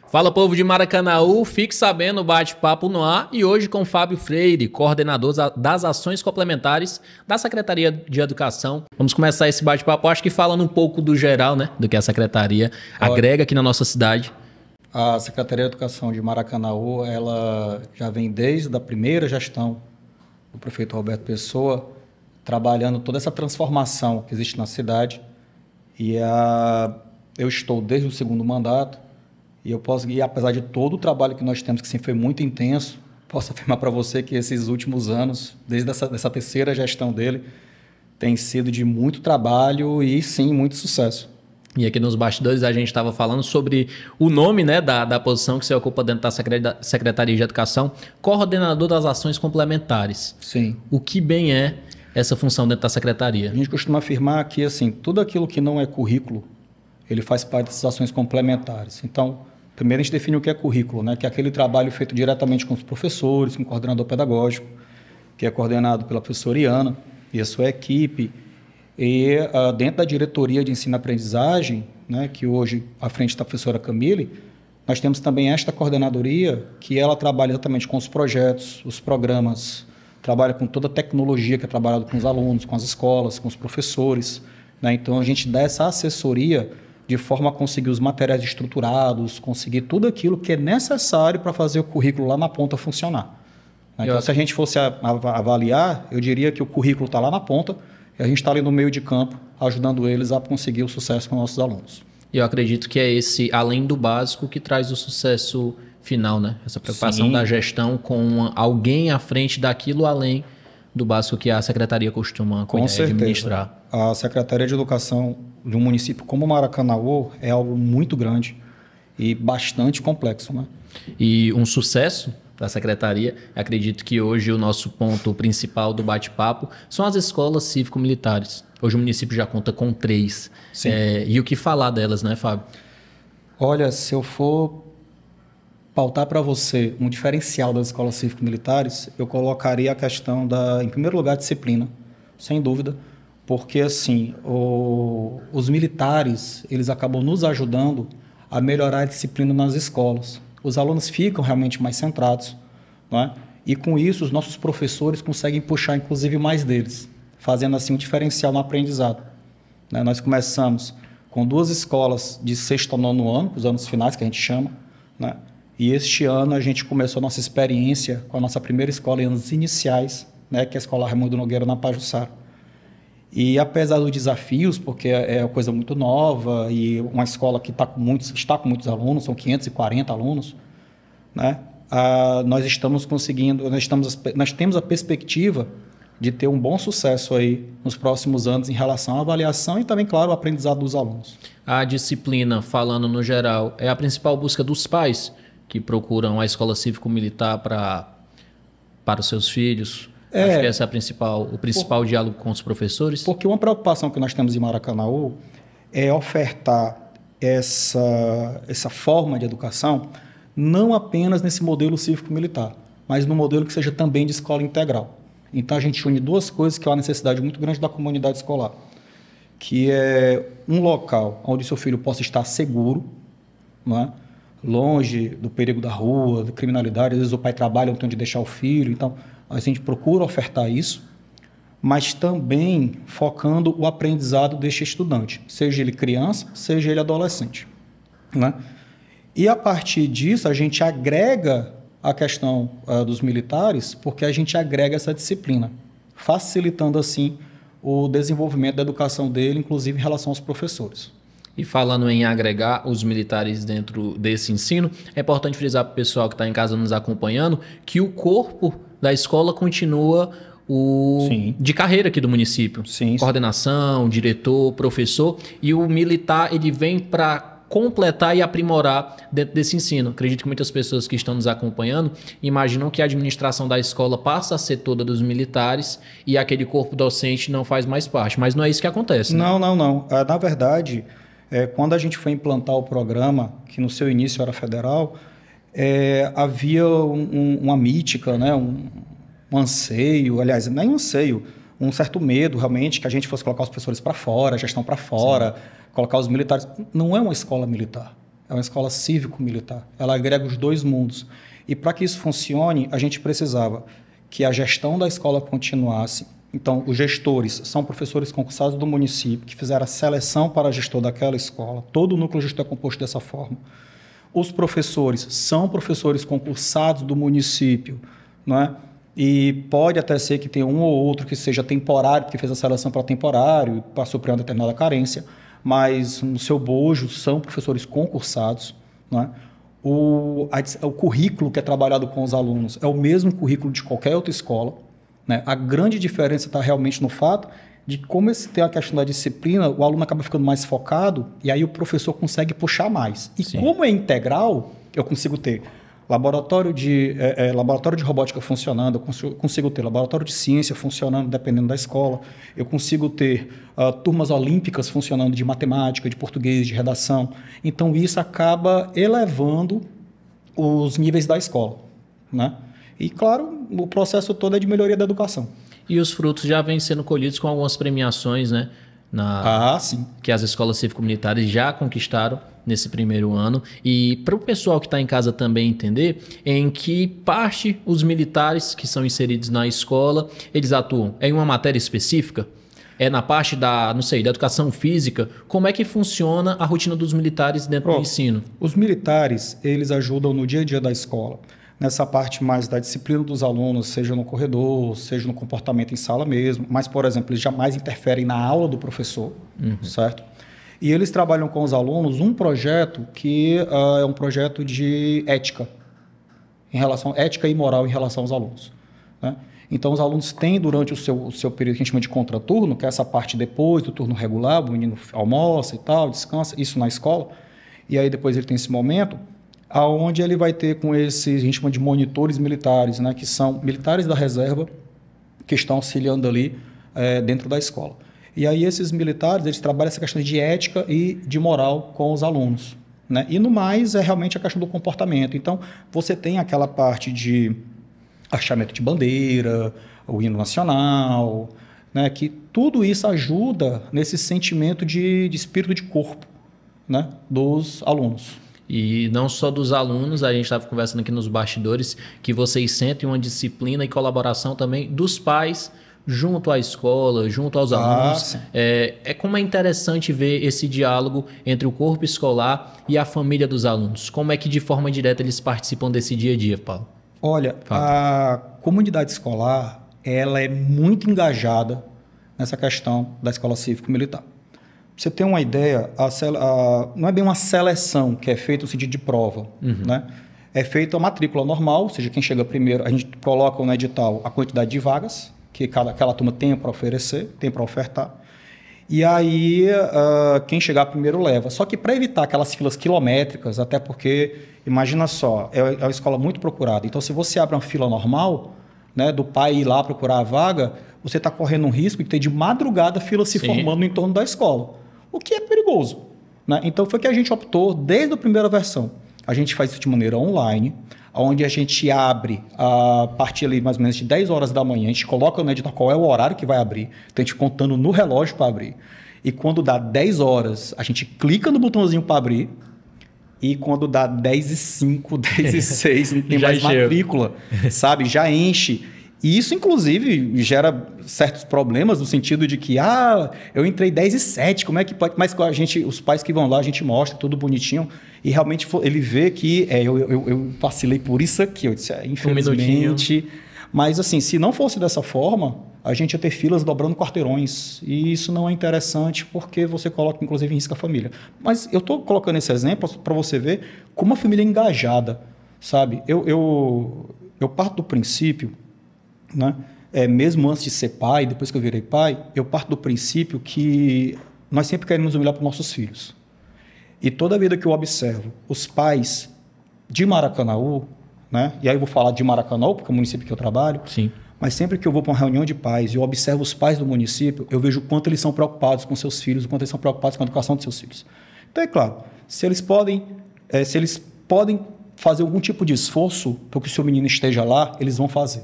Fala, povo de Maracanaú, fique sabendo, bate-papo no ar e hoje com Fábio Freire, coordenador das ações complementares da Secretaria de Educação. Vamos começar esse bate-papo, acho que falando um pouco do geral, né, do que a Secretaria agrega aqui na nossa cidade. A Secretaria de Educação de Maracanaú, ela já vem desde a primeira gestão do prefeito Roberto Pessoa, trabalhando toda essa transformação que existe na cidade. Eu estou desde o segundo mandato e apesar de todo o trabalho que nós temos, que sempre foi muito intenso, posso afirmar para você que esses últimos anos, desde essa terceira gestão dele, tem sido de muito trabalho e, sim, muito sucesso. E aqui nos bastidores a gente estava falando sobre o nome, né, da posição que você ocupa dentro da Secretaria de Educação, coordenador das ações complementares. Sim. O que bem é essa função dentro da Secretaria? A gente costuma afirmar que assim, tudo aquilo que não é currículo, ele faz parte dessas ações complementares. Então, primeiro a gente define o que é currículo, né, que é aquele trabalho feito diretamente com os professores, com o coordenador pedagógico, que é coordenado pela professora Iana e a sua equipe. E dentro da diretoria de ensino e aprendizagem, né, que hoje à frente está a professora Camille, nós temos também esta coordenadoria que ela trabalha exatamente com os projetos, os programas, trabalha com toda a tecnologia que é trabalhada com os alunos, com as escolas, com os professores, né? Então a gente dá essa assessoria de forma a conseguir os materiais estruturados, conseguir tudo aquilo que é necessário para fazer o currículo lá na ponta funcionar. Então, se a gente fosse avaliar, eu diria que o currículo está lá na ponta, e a gente está ali no meio de campo, ajudando eles a conseguir o sucesso com nossos alunos. E eu acredito que é esse, além do básico, que traz o sucesso final, né? Essa preocupação da gestão com alguém à frente daquilo além do básico que a Secretaria costuma administrar. A Secretaria de Educação de um município como Maracanaú é algo muito grande e bastante complexo, né? E um sucesso da Secretaria, acredito que hoje o nosso ponto principal do bate-papo são as escolas cívico-militares. Hoje o município já conta com 3. E o que falar delas, né, Fábio? Olha, se eu for pautar para você um diferencial das escolas cívico-militares, eu colocaria a questão em primeiro lugar, disciplina, sem dúvida, porque assim, os militares, eles acabam nos ajudando a melhorar a disciplina nas escolas. Os alunos ficam realmente mais centrados, não é? E com isso os nossos professores conseguem puxar inclusive mais deles, fazendo assim um diferencial no aprendizado, né? Nós começamos com 2 escolas de 6º ao 9º ano, os anos finais que a gente chama, né? E este ano a gente começou a nossa experiência com a nossa primeira escola em anos iniciais, né? Que é a Escola Raimundo Nogueira na Pajuçara. E apesar dos desafios, porque é uma coisa muito nova e uma escola que está com muitos alunos, são 540 alunos, né? Nós estamos conseguindo, nós temos a perspectiva de ter um bom sucesso aí nos próximos anos em relação à avaliação e também, claro, o aprendizado dos alunos. A disciplina, falando no geral, é a principal busca dos pais que procuram a escola cívico-militar para os seus filhos? Acho que esse é o principal diálogo com os professores. Porque uma preocupação que nós temos em Maracanaú é ofertar essa forma de educação não apenas nesse modelo cívico-militar, mas no modelo que seja também de escola integral. Então, a gente une 2 coisas que é uma necessidade muito grande da comunidade escolar, que é um local onde seu filho possa estar seguro, não é? Longe do perigo da rua, da criminalidade. Às vezes o pai trabalha, não tem onde deixar o filho, então a gente procura ofertar isso, mas também focando o aprendizado deste estudante, seja ele criança, seja ele adolescente, né? E a partir disso a gente agrega a questão dos militares, porque a gente agrega essa disciplina, facilitando assim o desenvolvimento da educação dele, inclusive em relação aos professores. E falando em agregar os militares dentro desse ensino, é importante frisar para o pessoal que está em casa nos acompanhando que o corpo da escola continua de carreira aqui do município. Sim. Coordenação, diretor, professor. E o militar ele vem para completar e aprimorar dentro desse ensino. Acredito que muitas pessoas que estão nos acompanhando imaginam que a administração da escola passa a ser toda dos militares e aquele corpo docente não faz mais parte. Mas não é isso que acontece, né? Não. Na verdade, quando a gente foi implantar o programa, que no seu início era federal, havia uma mítica, né? Um anseio, aliás, nem um anseio, um certo medo realmente que a gente fosse colocar os professores para fora, a gestão para fora, colocar os militares. Não é uma escola militar, é uma escola cívico-militar. Ela agrega os dois mundos. E para que isso funcione, a gente precisava que a gestão da escola continuasse. Então, os gestores são professores concursados do município, que fizeram a seleção para gestor daquela escola. Todo o núcleo gestor é composto dessa forma. Os professores são professores concursados do município, não é? E pode até ser que tenha um ou outro que seja temporário, porque fez a seleção para temporário, passou por uma determinada carência, mas no seu bojo são professores concursados, não é? O currículo que é trabalhado com os alunos é o mesmo currículo de qualquer outra escola, né? A grande diferença está realmente no fato de como tem a questão da disciplina, o aluno acaba ficando mais focado e aí o professor consegue puxar mais. E Sim. Como é integral, eu consigo ter laboratório de robótica funcionando, eu consigo ter laboratório de ciência funcionando, dependendo da escola, eu consigo ter turmas olímpicas funcionando de matemática, de português, de redação. Então, isso acaba elevando os níveis da escola, né? E, claro, o processo todo é de melhoria da educação. E os frutos já vêm sendo colhidos com algumas premiações, né? Sim. Que as escolas cívico-militares já conquistaram nesse primeiro ano. E para o pessoal que está em casa também entender, em que parte os militares que são inseridos na escola, eles atuam? É em uma matéria específica? É na parte da educação física? Como é que funciona a rotina dos militares dentro do ensino? Os militares, eles ajudam no dia a dia da escola. Nessa parte mais da disciplina dos alunos, seja no corredor, seja no comportamento em sala mesmo. Mas, por exemplo, eles jamais interferem na aula do professor, certo? E eles trabalham com os alunos um projeto que é um projeto de ética, ética e moral em relação aos alunos, né? Então, os alunos têm, durante o seu período que a gente chama de contraturno, que é essa parte depois do turno regular, o menino almoça e tal, descansa, isso na escola, e aí depois ele tem esse momento aonde ele vai ter com esses, a gente chama de monitores militares, né, que são militares da reserva que estão auxiliando ali dentro da escola. E aí esses militares, eles trabalham essa questão de ética e de moral com os alunos, né? E no mais é realmente a questão do comportamento. Então, você tem aquela parte de achamento de bandeira, o hino nacional, né, que tudo isso ajuda nesse sentimento de espírito de corpo, né, dos alunos. E não só dos alunos, a gente estava conversando aqui nos bastidores, que vocês sentem uma disciplina e colaboração também dos pais junto à escola, junto aos alunos. Como é interessante ver esse diálogo entre o corpo escolar e a família dos alunos. Como é que de forma direta eles participam desse dia a dia, Paulo? Olha, a comunidade escolar, ela é muito engajada nessa questão da escola cívico-militar. Pra você ter uma ideia, não é bem uma seleção que é feita no sentido de prova, né? É feita a matrícula normal, ou seja, quem chega primeiro, a gente coloca no edital a quantidade de vagas que aquela turma tem para oferecer, tem para ofertar. E aí, quem chegar primeiro leva. Só que para evitar aquelas filas quilométricas, até porque, imagina só, é uma escola muito procurada. Então, se você abre uma fila normal, né, do pai ir lá procurar a vaga, você está correndo um risco de ter de madrugada fila se formando em torno da escola. O que é perigoso, né? Então, foi que a gente optou, desde a primeira versão, a gente faz isso de maneira online, onde a gente abre a partir ali mais ou menos de 10 horas da manhã, a gente coloca no edital qual é o horário que vai abrir, então a gente contando no relógio para abrir. E quando dá 10 horas, a gente clica no botãozinho para abrir, e quando dá 10h05, 10h06, não tem mais matrícula, sabe? Já enche. E isso, inclusive, gera certos problemas no sentido de que, eu entrei 10h07, como é que pode? Mas os pais que vão lá, a gente mostra tudo bonitinho e realmente ele vê que eu vacilei por isso aqui. Eu disse, infelizmente. Mas, assim, se não fosse dessa forma, a gente ia ter filas dobrando quarteirões. E isso não é interessante porque você coloca, inclusive, em risco a família. Mas eu estou colocando esse exemplo para você ver como a família é engajada, sabe? Eu parto do princípio, né? Mesmo antes de ser pai, depois que eu virei pai, eu parto do princípio que nós sempre queremos o melhor para os nossos filhos. E toda vida que eu observo os pais de Maracanaú, né? E aí eu vou falar de Maracanaú, porque é o município que eu trabalho, Sim. Mas sempre que eu vou para uma reunião de pais e eu observo os pais do município, eu vejo o quanto eles são preocupados com seus filhos, o quanto eles são preocupados com a educação dos seus filhos. Então, é claro, se eles podem fazer algum tipo de esforço para que o seu menino esteja lá, eles vão fazer.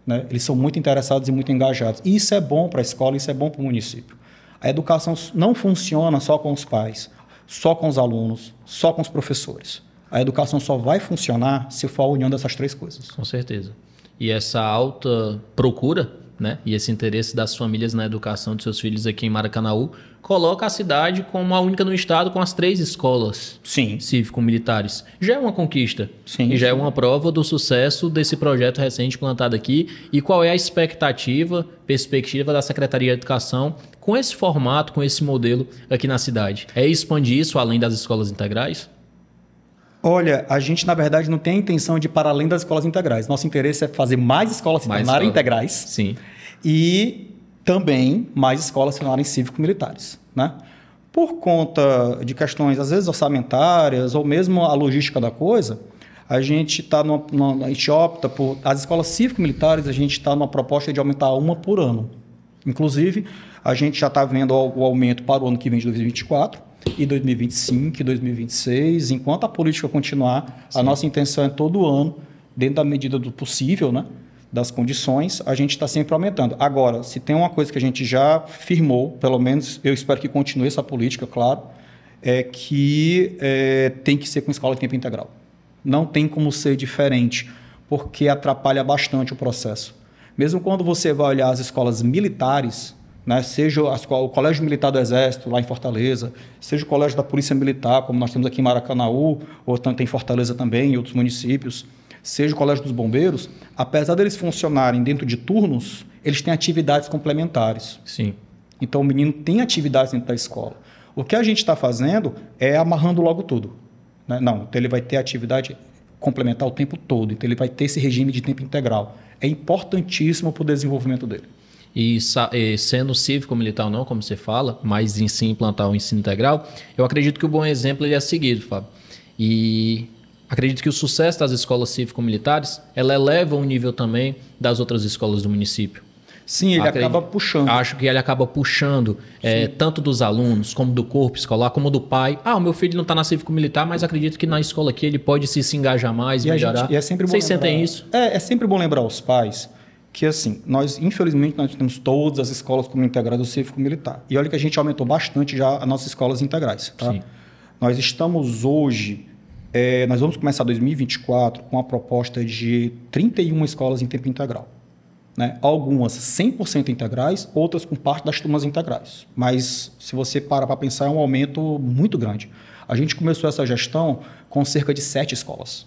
Né? Eles são muito interessados e muito engajados. E isso é bom para a escola, isso é bom para o município. A educação não funciona só com os pais. só com os alunos, só com os professores. A educação só vai funcionar se for a união dessas três coisas. Com certeza. E essa alta procura, né, e esse interesse das famílias na educação de seus filhos aqui em Maracanaú coloca a cidade como a única no estado com as 3 escolas cívico-militares. Já é uma conquista. Sim, e já é uma prova do sucesso desse projeto recente plantado aqui. E qual é a expectativa, perspectiva da Secretaria de Educação com esse formato, com esse modelo aqui na cidade? É expandir isso além das escolas integrais? Olha, a gente, na verdade, não tem a intenção de ir para além das escolas integrais. Nosso interesse é fazer mais escolas se tornarem integrais. Sim. E também mais escolas se tornarem cívico-militares, né? Por conta de questões, às vezes, orçamentárias ou mesmo a logística da coisa, a gente opta por... As escolas cívico-militares, a gente está numa proposta de aumentar uma por ano. Inclusive, a gente já está vendo o aumento para o ano que vem de 2024, e 2025, e 2026. Enquanto a política continuar, a nossa intenção é todo ano, dentro da medida do possível, né, das condições, a gente está sempre aumentando. Agora, se tem uma coisa que a gente já firmou, pelo menos eu espero que continue essa política, claro, é que tem que ser com escola de tempo integral. Não tem como ser diferente, porque atrapalha bastante o processo. Mesmo quando você vai olhar as escolas militares, né, seja o Colégio Militar do Exército, lá em Fortaleza, seja o Colégio da Polícia Militar, como nós temos aqui em Maracanaú, ou tem em Fortaleza também, em outros municípios, seja o Colégio dos Bombeiros, apesar deles funcionarem dentro de turnos, eles têm atividades complementares. Sim. Então, o menino tem atividades dentro da escola. O que a gente está fazendo é amarrando logo tudo, né? Não, então ele vai ter atividade complementar o tempo todo, então ele vai ter esse regime de tempo integral. É importantíssimo para o desenvolvimento dele. E sendo cívico-militar ou não, como você fala, mas em si implantar o ensino integral, eu acredito que o bom exemplo ele é seguido, Fábio. E acredito que o sucesso das escolas cívico-militares, ela eleva o nível também das outras escolas do município. Sim, ele acaba puxando. Acho que ele acaba puxando tanto dos alunos, como do corpo escolar, como do pai. O meu filho não está na cívico-militar, mas acredito que na escola aqui ele pode se engajar mais, melhorar. É sempre bom Vocês sentem isso? É sempre bom lembrar aos pais que, assim, infelizmente, nós temos todas as escolas como integrais do cívico-militar. E olha que a gente aumentou bastante já as nossas escolas integrais. Tá? Sim. Nós estamos hoje, nós vamos começar 2024 com a proposta de 31 escolas em tempo integral. Né? Algumas 100% integrais, outras com parte das turmas integrais. Mas, se você parar para pensar, é um aumento muito grande. A gente começou essa gestão com cerca de 7 escolas.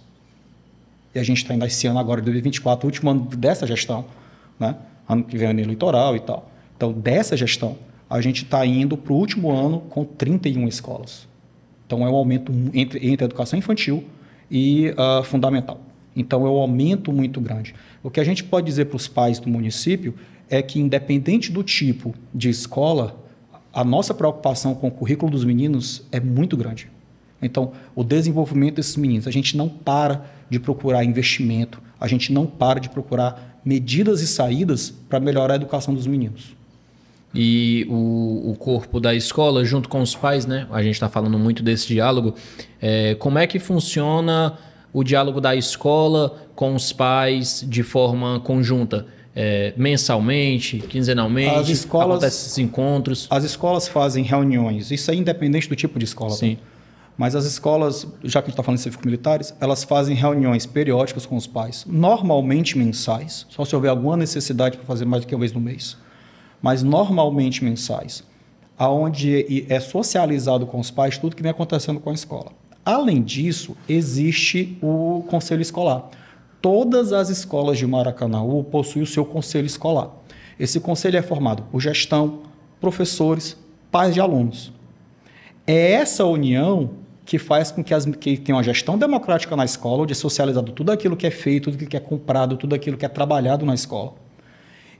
E a gente está indo esse ano agora, 2024, o último ano dessa gestão, né? Ano que vem é ano eleitoral e tal. Então, dessa gestão, a gente está indo para o último ano com 31 escolas. Então, é um aumento entre a educação infantil e fundamental. Então, é um aumento muito grande. O que a gente pode dizer para os pais do município é que, independente do tipo de escola, a nossa preocupação com o currículo dos meninos é muito grande. Então, o desenvolvimento desses meninos, a gente não para de procurar investimento, a gente não para de procurar medidas e saídas para melhorar a educação dos meninos. E o corpo da escola, junto com os pais, né? A gente está falando muito desse diálogo. Como é que funciona o diálogo da escola com os pais de forma conjunta? Mensalmente, quinzenalmente, acontecem esses encontros? As escolas fazem reuniões, isso é independente do tipo de escola. Sim. Tá? Mas as escolas, já que a gente está falando de cívico-militares, elas fazem reuniões periódicas com os pais, normalmente mensais, só se houver alguma necessidade para fazer mais do que uma vez no mês, mas normalmente mensais, onde é socializado com os pais tudo que vem acontecendo com a escola. Além disso, existe o conselho escolar. Todas as escolas de Maracanaú possuem o seu conselho escolar. Esse conselho é formado por gestão, professores, pais de alunos. É essa união que faz com que tenha uma gestão democrática na escola, onde é socializado tudo aquilo que é feito, tudo aquilo que é comprado, tudo aquilo que é trabalhado na escola.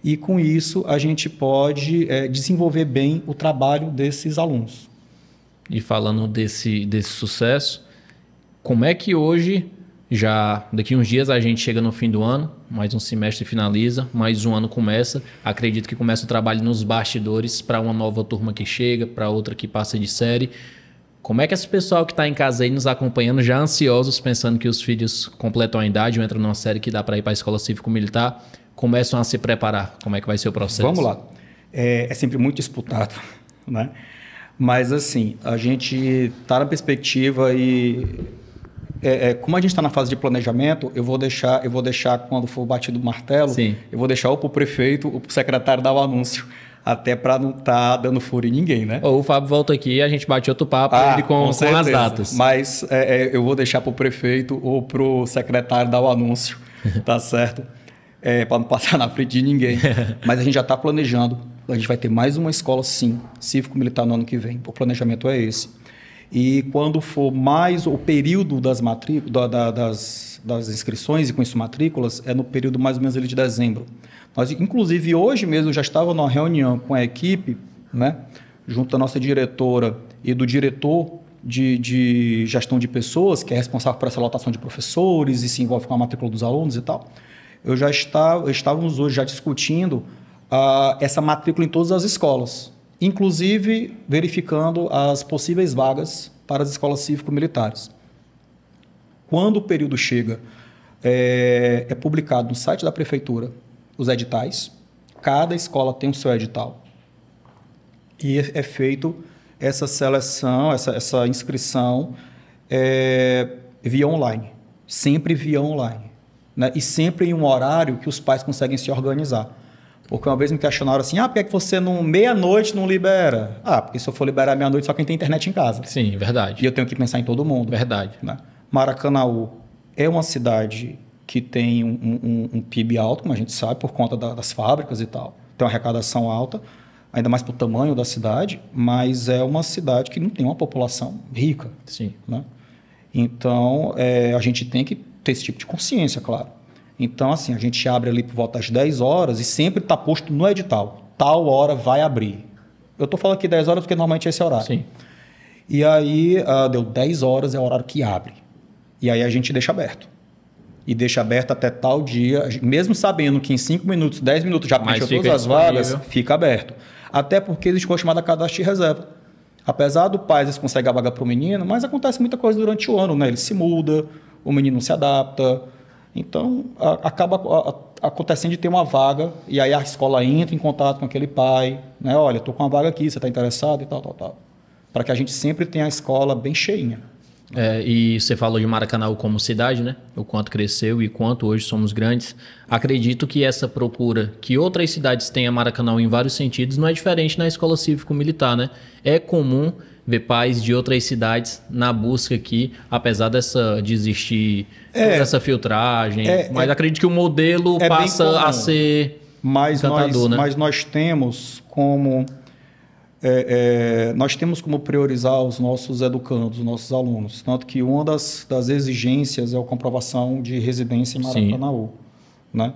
E, com isso, a gente pode desenvolver bem o trabalho desses alunos. E falando desse sucesso, como é que hoje, já daqui uns dias a gente chega no fim do ano, mais um semestre finaliza, mais um ano começa, acredito que começa o trabalho nos bastidores para uma nova turma que chega, para outra que passa de série. Como é que esse pessoal que está em casa aí nos acompanhando, já ansiosos, pensando que os filhos completam a idade ou entram numa série que dá para ir para a escola cívico-militar, começam a se preparar? Como é que vai ser o processo? Vamos lá. É sempre muito disputado, né? Mas, assim, a gente está na perspectiva e... como a gente está na fase de planejamento, eu vou deixar quando for batido o martelo, Sim. eu vou deixar ou para o prefeito ou para o secretário dar o anúncio. Até para não estar dando furo em ninguém, né? Ou o Fábio volta aqui e a gente bate outro papo ele com as datas. Mas eu vou deixar para o prefeito ou para o secretário dar o anúncio, tá certo? Para não passar na frente de ninguém. Mas a gente já está planejando. A gente vai ter mais uma escola, sim, cívico-militar no ano que vem. O planejamento é esse. E quando for mais o período das inscrições e com isso matrículas, é no período mais ou menos ali de dezembro. Nós, inclusive, hoje mesmo já estava numa reunião com a equipe, né, junto da nossa diretora e do diretor de gestão de pessoas, que é responsável por essa lotação de professores e se envolve com a matrícula dos alunos e tal. Estávamos hoje já discutindo essa matrícula em todas as escolas, inclusive verificando as possíveis vagas para as escolas cívico-militares. Quando o período chega, é publicado no site da prefeitura os editais, cada escola tem o seu edital e é feito essa seleção, essa inscrição via online, sempre via online, né? E sempre em um horário que os pais conseguem se organizar. Porque uma vez me questionaram assim, por que você meia-noite não libera? Porque se eu for liberar meia-noite só quem tem internet em casa. Sim, verdade. E eu tenho que pensar em todo mundo. Verdade. Né? Maracanaú é uma cidade que tem um PIB alto, como a gente sabe, por conta das fábricas e tal. Tem uma arrecadação alta, ainda mais pelo tamanho da cidade, mas é uma cidade que não tem uma população rica. Sim. Né? Então, a gente tem que ter esse tipo de consciência, claro. Então, assim, a gente abre ali por volta das 10 horas e sempre está posto no edital. Tal hora vai abrir. Eu estou falando aqui 10 horas porque normalmente é esse horário. Sim. E aí, deu 10 horas, é o horário que abre. E aí a gente deixa aberto. E deixa aberto até tal dia, mesmo sabendo que em 5 minutos, 10 minutos já preencheu todas as vagas, fica aberto. Até porque existe coisa chamada cadastro de reserva. Apesar do pai, às vezes, consegue a vaga para o menino, mas acontece muita coisa durante o ano, né? Ele se muda, o menino não se adapta. Então, acaba acontecendo de ter uma vaga, e aí a escola entra em contato com aquele pai, né? Olha, estou com uma vaga aqui, você está interessado e tal. Para que a gente sempre tenha a escola bem cheinha. E você falou de Maracanaú como cidade, né? O quanto cresceu e quanto hoje somos grandes. Acredito que essa procura que outras cidades têm a Maracanaú em vários sentidos não é diferente na escola cívico-militar, né? É comum ver pais de outras cidades na busca aqui, apesar de existir toda essa filtragem. Mas acredito que o modelo passa a ser encantador, né? Mas nós temos como... nós temos como priorizar os nossos educandos, os nossos alunos. Tanto que uma das exigências é a comprovação de residência em Maracanaú. Né?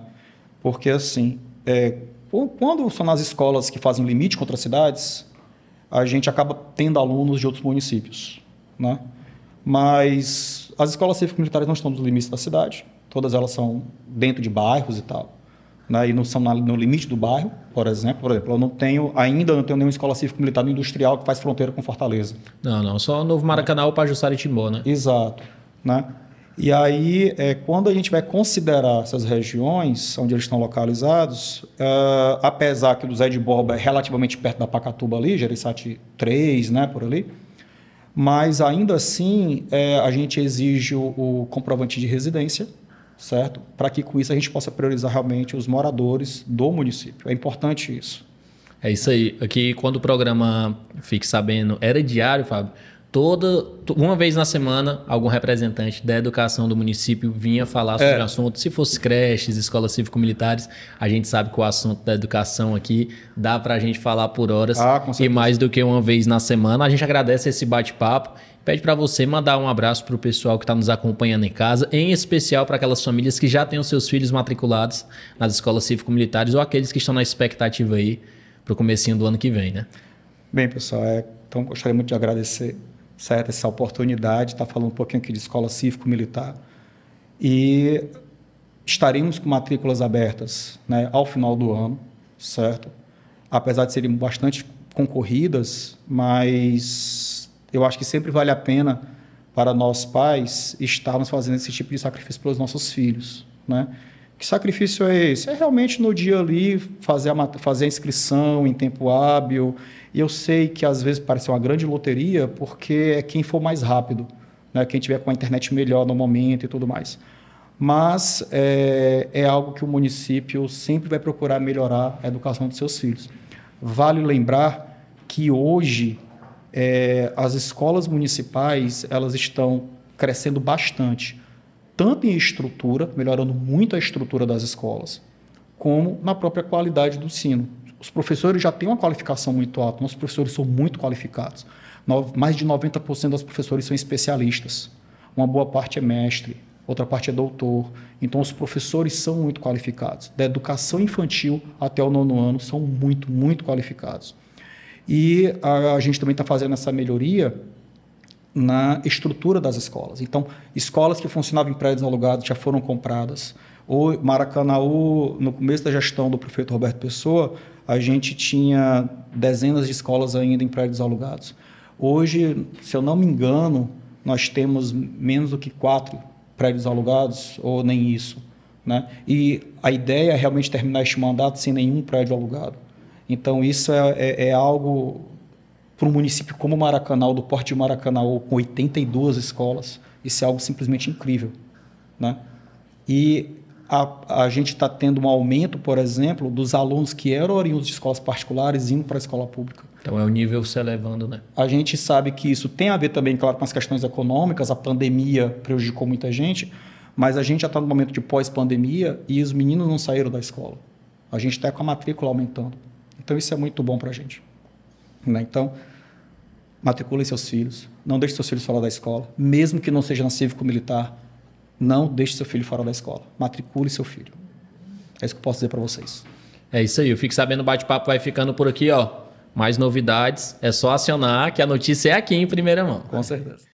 Porque, assim, quando são nas escolas que fazem limite contra as cidades, a gente acaba tendo alunos de outros municípios. Né? Mas as escolas cívico-militares não estão nos limites da cidade. Todas elas são dentro de bairros e tal. Né, e não são no limite do bairro, por exemplo. Eu ainda não tenho nenhuma escola cívico-militar no industrial que faz fronteira com Fortaleza. Não, só Novo Maracanaú, Pajuçara e Timbó, né? Exato. Né? E aí, quando a gente vai considerar essas regiões onde eles estão localizados, apesar que o Zé de Borba é relativamente perto da Pacatuba ali, Jereissati 3, né, por ali, mas ainda assim a gente exige o comprovante de residência, certo? Para que com isso a gente possa priorizar realmente os moradores do município. É importante isso. É isso aí. Aqui, quando o programa Fique Sabendo era diário, Fábio, uma vez na semana, algum representante da educação do município vinha falar sobre o assunto. Se fosse creches, escolas cívico-militares, a gente sabe que o assunto da educação aqui dá para a gente falar por horas e mais do que uma vez na semana. A gente agradece esse bate-papo. Pede para você mandar um abraço para o pessoal que está nos acompanhando em casa, em especial para aquelas famílias que já têm os seus filhos matriculados nas escolas cívico-militares ou aqueles que estão na expectativa aí para o comecinho do ano que vem, né? Bem, pessoal, então gostaria muito de agradecer, certo, essa oportunidade de estar falando um pouquinho aqui de escola cívico-militar e estaremos com matrículas abertas, né, ao final do ano, certo? Apesar de serem bastante concorridas, mas eu acho que sempre vale a pena para nós pais estarmos fazendo esse tipo de sacrifício pelos nossos filhos, né? Que sacrifício é esse? É realmente no dia ali fazer a inscrição em tempo hábil. E eu sei que às vezes parece uma grande loteria, porque é quem for mais rápido, né? Quem tiver com a internet melhor no momento e tudo mais. Mas é algo que o município sempre vai procurar melhorar a educação dos seus filhos. Vale lembrar que hoje as escolas municipais elas estão crescendo bastante, tanto em estrutura, melhorando muito a estrutura das escolas, como na própria qualidade do ensino. Os professores já têm uma qualificação muito alta, nossos professores são muito qualificados. Mais de 90% dos professores são especialistas. Uma boa parte é mestre, outra parte é doutor. Então, os professores são muito qualificados. Da educação infantil até o 9º ano, são muito, muito qualificados. E a gente também está fazendo essa melhoria na estrutura das escolas. Então, escolas que funcionavam em prédios alugados já foram compradas. O Maracanaú, no começo da gestão do prefeito Roberto Pessoa, a gente tinha dezenas de escolas ainda em prédios alugados. Hoje, se eu não me engano, nós temos menos do que 4 prédios alugados, ou nem isso, né? E a ideia é realmente terminar este mandato sem nenhum prédio alugado. Então, isso é algo para um município como Maracanaú, do porte de Maracanaú, com 82 escolas, isso é algo simplesmente incrível, né? E a gente está tendo um aumento, por exemplo, dos alunos que eram oriundos de escolas particulares indo para a escola pública. Então, o nível se elevando, né? A gente sabe que isso tem a ver também, claro, com as questões econômicas, a pandemia prejudicou muita gente, mas a gente já está no momento de pós-pandemia e os meninos não saíram da escola. A gente está com a matrícula aumentando. Então, isso é muito bom para a gente. Né? Então, matriculem seus filhos, não deixe seus filhos fora da escola, mesmo que não seja na cívico-militar, não deixe seu filho fora da escola, matricule seu filho. É isso que eu posso dizer para vocês. É isso aí, eu fico sabendo, o bate-papo vai ficando por aqui, ó. Mais novidades, é só acionar que a notícia é aqui em primeira mão. Com certeza.